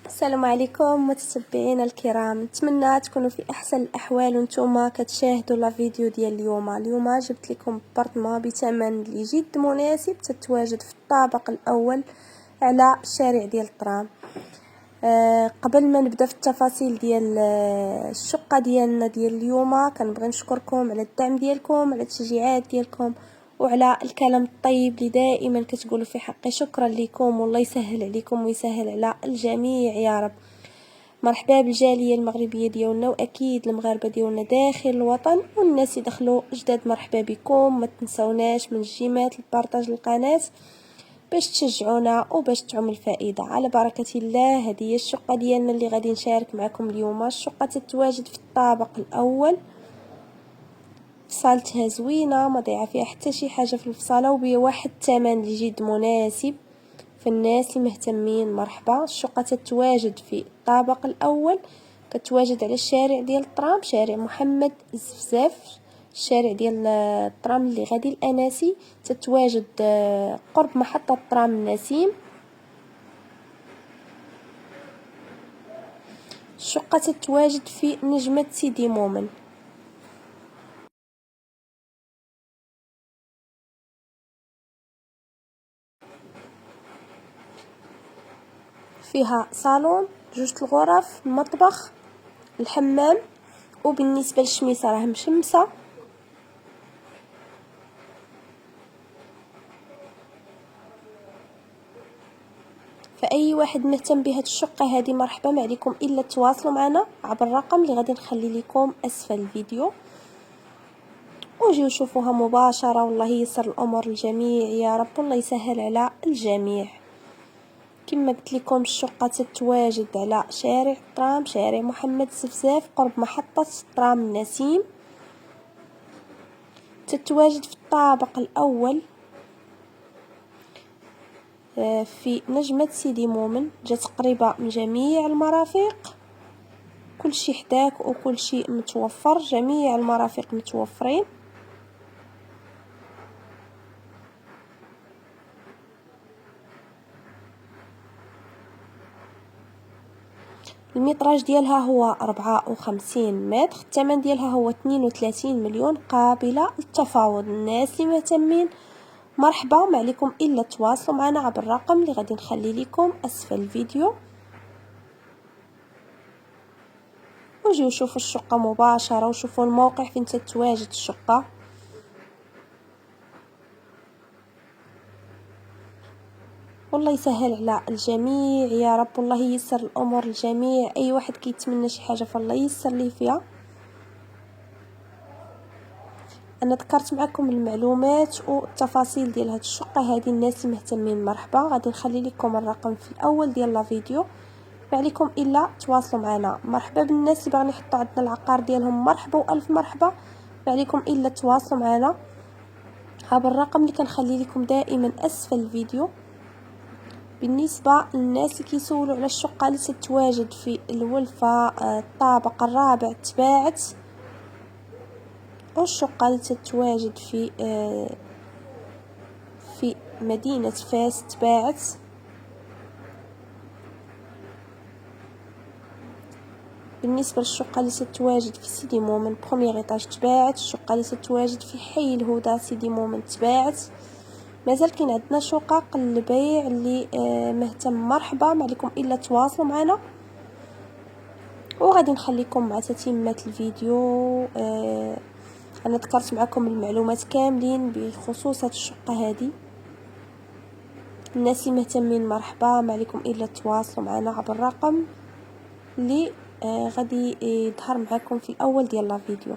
السلام عليكم متتبعينا الكرام، نتمنى تكونوا في احسن الاحوال وانتم كتشاهدوا لا فيديو ديال اليوم جبت لكم بارطمه بثمن اللي جد مناسب تتواجد في الطابق الاول على الشارع ديال الطرام. قبل ما نبدا في التفاصيل ديال الشقه ديالنا ديال اليوم، كنبغي نشكركم على الدعم ديالكم، على التشجيعات ديالكم وعلى الكلام الطيب اللي دائما كتقولوا في حقي. شكرا لكم والله يسهل عليكم ويسهل على الجميع يا رب. مرحبا بالجاليه المغربيه ديالنا واكيد المغاربه ديالنا داخل الوطن والناس يدخلوا جداد، مرحبا بكم. ما تنسوناش من الجيمات البارطاج القناه باش تشجعونا وباش تعم الفائده. على بركه الله، هذه هي الشقه ديالنا اللي غادي نشارك معكم اليوم. الشقه تتواجد في الطابق الاول، فصالتها زوينه ما ضيعه فيها حتى شي حاجه في الفصاله وبواحد الثمن اللي جد مناسب في الناس اللي مهتمين. مرحبا. الشقه تتواجد في الطابق الاول، كتواجد على الشارع ديال الطرام، شارع محمد الزفزاف، الشارع ديال الطرام اللي غادي الاناسي. تتواجد قرب محطه الطرام النسيم. الشقه تتواجد في نجمه سيدي مومن. فيها صالون، جوج الغرف، المطبخ، الحمام، وبالنسبه للشميسه راه مشمسه. فاي واحد مهتم بهاد الشقه هذه مرحبا، ما عليكم الا تواصلوا معنا عبر الرقم اللي غادي نخلي لكم اسفل الفيديو وجيو شوفوها مباشره. والله ييسر الامور للجميع يا رب، والله يسهل على الجميع. كما قلت لكم الشقه تتواجد على شارع الطرام، شارع محمد الزفزاف، قرب محطه الطرام النسيم. تتواجد في الطابق الاول في نجمة سيدي مومن، جات قريبة من جميع المرافق، كل شيء حداك وكل شيء متوفر، جميع المرافق متوفرين. المتراج ديالها هو 54 متر، الثمن ديالها هو 32 مليون، قابلة للتفاوض. الناس اللي مهتمين مرحبا، ما عليكم الا تواصلوا معنا عبر الرقم اللي غادي نخلي لكم اسفل الفيديو وجيو شوفوا الشقه مباشره وشوفوا الموقع فين تتواجد الشقه. والله يسهل على الجميع يا رب، والله ييسر الامور للجميع. اي واحد كيتمنى شي حاجه فالله ييسر ليه فيها. انا ذكرت معكم المعلومات والتفاصيل ديال هاد الشقه هذه. الناس اللي مهتمين مرحبا، غادي نخلي لكم الرقم في الاول ديال لا فيديو، ما عليكم الا تواصلوا معنا. مرحبا بالناس اللي باغيين يحطوا عندنا العقار ديالهم، مرحبا والف مرحبا، ما عليكم الا تواصلوا معنا عبر الرقم اللي كنخلي لكم دائما اسفل الفيديو. بالنسبه للناس اللي كيسولوا على الشقه اللي تتواجد في الولفه الطابق الرابع تباعت، والشقه اللي تتواجد في مدينه فاس تباعت. بالنسبه للشقه اللي تتواجد في سيدي مومن بروميير ايطاج تباعت. الشقه اللي تتواجد في حي الهدى سيدي مومن تباعت. مازال كاين عندنا شقق للبيع اللي مهتم مرحبا، ما عليكم الا تواصلوا معنا وغادي نخليكم مع تتمه الفيديو. انا ذكرت معكم المعلومات كاملين بخصوص هاد الشقه هذه. الناس اللي مهتمين مرحبا، ما عليكم الا تواصلوا معنا عبر الرقم اللي غادي يظهر معكم في الاول ديال لا فيديو.